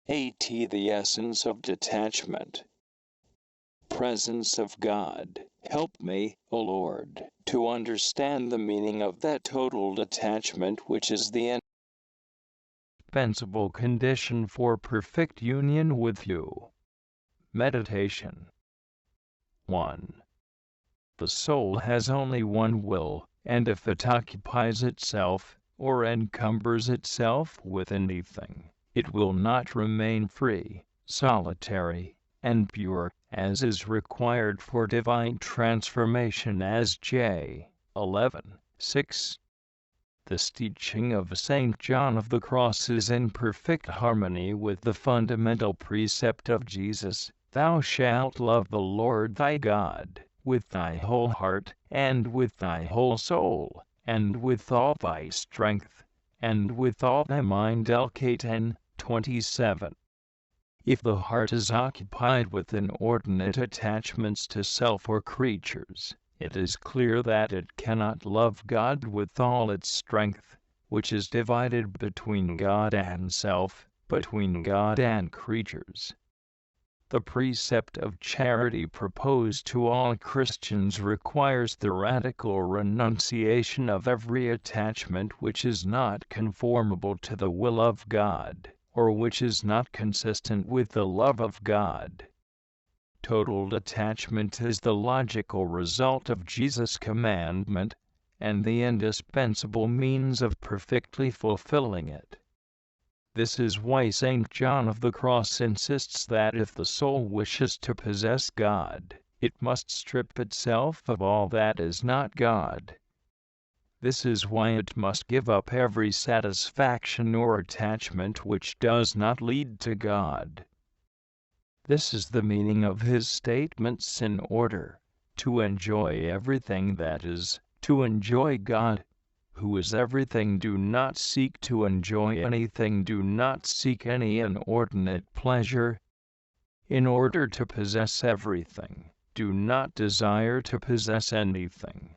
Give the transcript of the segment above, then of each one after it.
The Essence of Detachment. Presence of God, help me, O Lord, to understand the meaning of that total detachment which is the indispensable condition for perfect union with you. Meditation. 1. The soul has only one will, and if it occupies itself, or encumbers itself with anything, it will not remain free, solitary, and pure, as is required for divine transformation, as J. 11:6. This teaching of St. John of the Cross is in perfect harmony with the fundamental precept of Jesus: "Thou shalt love the Lord thy God with thy whole heart, and with thy whole soul, and with all thy strength, and with all thy mind." Luke 10:27. If the heart is occupied with inordinate attachments to self or creatures, it is clear that it cannot love God with all its strength, which is divided between God and self, between God and creatures. The precept of charity proposed to all Christians requires the radical renunciation of every attachment which is not conformable to the will of God, or which is not consistent with the love of God. Total detachment is the logical result of Jesus' commandment, and the indispensable means of perfectly fulfilling it. This is why St. John of the Cross insists that if the soul wishes to possess God, it must strip itself of all that is not God. This is why it must give up every satisfaction or attachment which does not lead to God. This is the meaning of his statements: in order to enjoy everything, that is, to enjoy God, who is everything, do not seek to enjoy anything, do not seek any inordinate pleasure. In order to possess everything, do not desire to possess anything.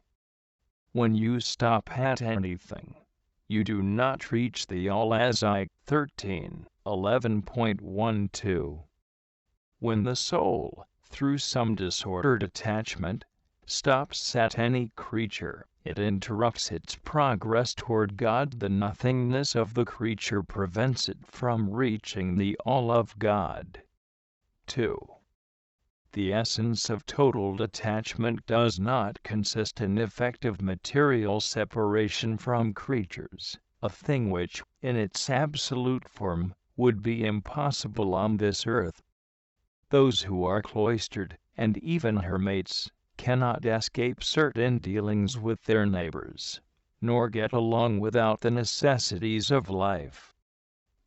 When you stop at anything, you do not reach the all, as I 13:11.12. When the soul, through some disordered attachment, stops at any creature, it interrupts its progress toward God. The nothingness of the creature prevents it from reaching the all of God. 2. The essence of total detachment does not consist in effective material separation from creatures, a thing which, in its absolute form, would be impossible on this earth. Those who are cloistered, and even hermits, cannot escape certain dealings with their neighbors, nor get along without the necessities of life.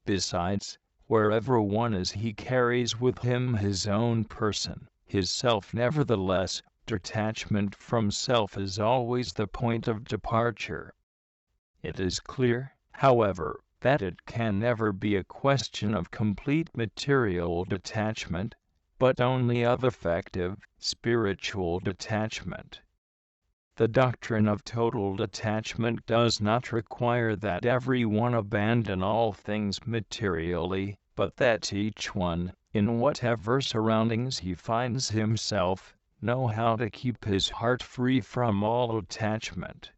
Besides, wherever one is, he carries with him his own person, his self. Nevertheless, detachment from self is always the point of departure. It is clear, however, that it can never be a question of complete material detachment, but only of effective, spiritual detachment. The doctrine of total detachment does not require that every one abandon all things materially, but that each one, in whatever surroundings he finds himself, know how to keep his heart free from all attachment.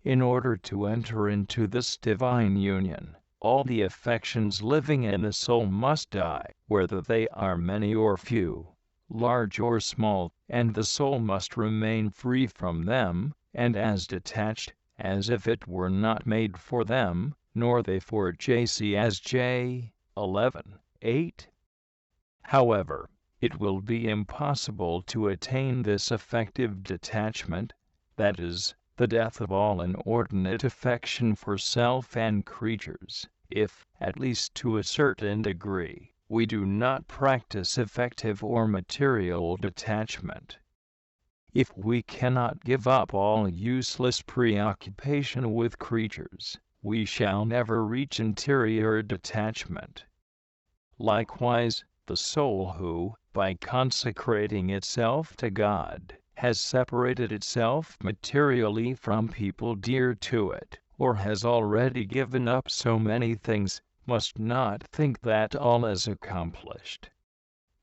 In order to enter into this divine union, all the affections living in the soul must die, whether they are many or few, large or small, and the soul must remain free from them, and as detached, as if it were not made for them, nor they for it. As J. 11:8. However, it will be impossible to attain this effective detachment, that is, the death of all inordinate affection for self and creatures, if, at least to a certain degree, we do not practice effective or material detachment. If we cannot give up all useless preoccupation with creatures, we shall never reach interior detachment. Likewise, the soul who, by consecrating itself to God, has separated itself materially from people dear to it, or has already given up so many things, must not think that all is accomplished.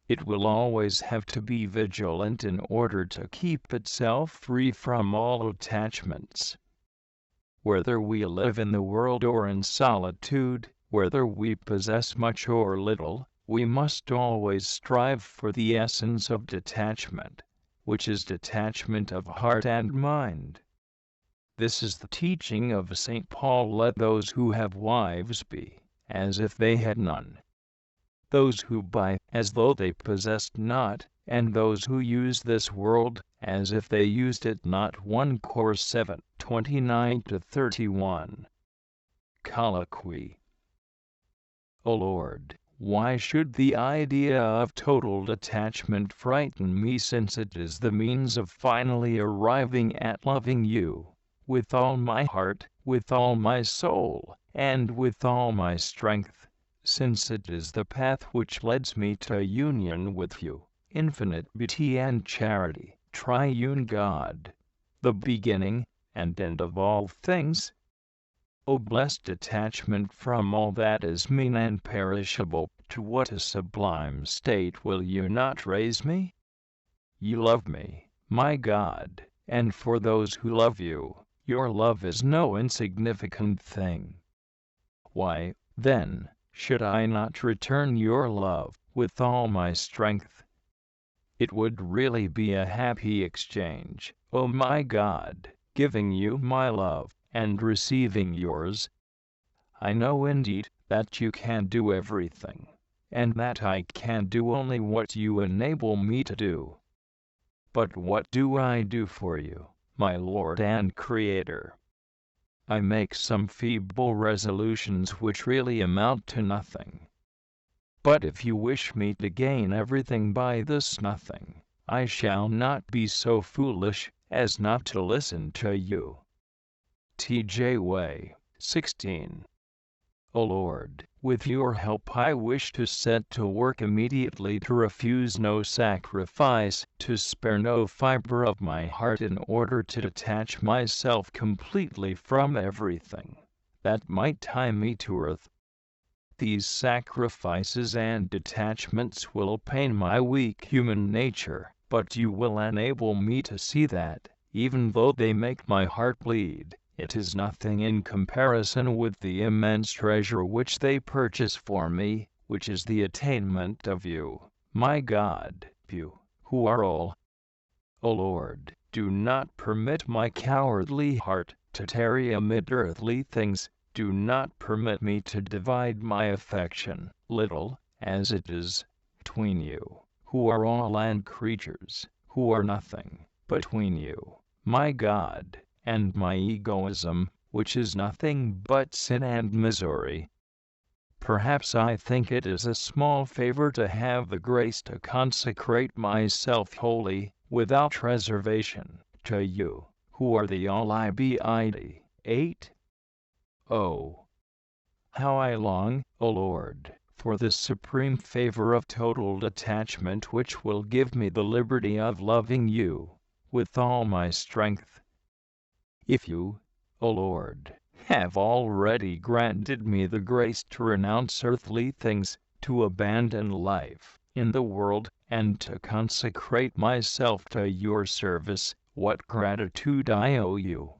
It will always have to be vigilant in order to keep itself free from all attachments. Whether we live in the world or in solitude, whether we possess much or little, we must always strive for the essence of detachment, which is detachment of heart and mind. This is the teaching of St. Paul. Let those who have wives be as if they had none, those who buy as though they possessed not, and those who use this world as if they used it not. 1 Cor 7:29-31. Colloquy. O Lord, why should the idea of total detachment frighten me, since it is the means of finally arriving at loving you with all my heart, with all my soul, and with all my strength, since it is the path which leads me to union with you, infinite beauty and charity, triune God, the beginning and end of all things. O blessed detachment from all that is mean and perishable, to what a sublime state will you not raise me? You love me, my God, and for those who love you, your love is no insignificant thing. Why, then, should I not return your love with all my strength? It would really be a happy exchange, O my God, giving you my love and receiving yours. I know indeed that you can do everything, and that I can do only what you enable me to do. But what do I do for you, my Lord and Creator? I make some feeble resolutions which really amount to nothing. But if you wish me to gain everything by this nothing, I shall not be so foolish as not to listen to you. T.J. Way, 16. O Lord, with your help I wish to set to work immediately to refuse no sacrifice, to spare no fiber of my heart in order to detach myself completely from everything that might tie me to earth. These sacrifices and detachments will pain my weak human nature, but you will enable me to see that, even though they make my heart bleed, it is nothing in comparison with the immense treasure which they purchase for me, which is the attainment of you, my God, you, who are all. O Lord, do not permit my cowardly heart to tarry amid earthly things. Do not permit me to divide my affection, little as it is, between you, who are all, and creatures, who are nothing, between you, my God, and my egoism, which is nothing but sin and misery. Perhaps I think it is a small favor to have the grace to consecrate myself wholly, without reservation, to you, who are the Almighty. 8. Oh, how I long, O Lord, for this supreme favor of total detachment which will give me the liberty of loving you with all my strength. If you, O Lord, have already granted me the grace to renounce earthly things, to abandon life in the world, and to consecrate myself to your service, what gratitude I owe you!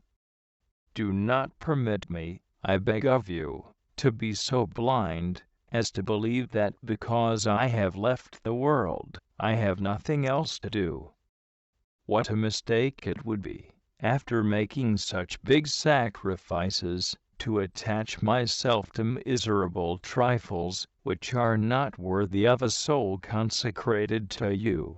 Do not permit me, I beg of you, to be so blind as to believe that because I have left the world, I have nothing else to do. What a mistake it would be, after making such big sacrifices, to attach myself to miserable trifles, which are not worthy of a soul consecrated to you.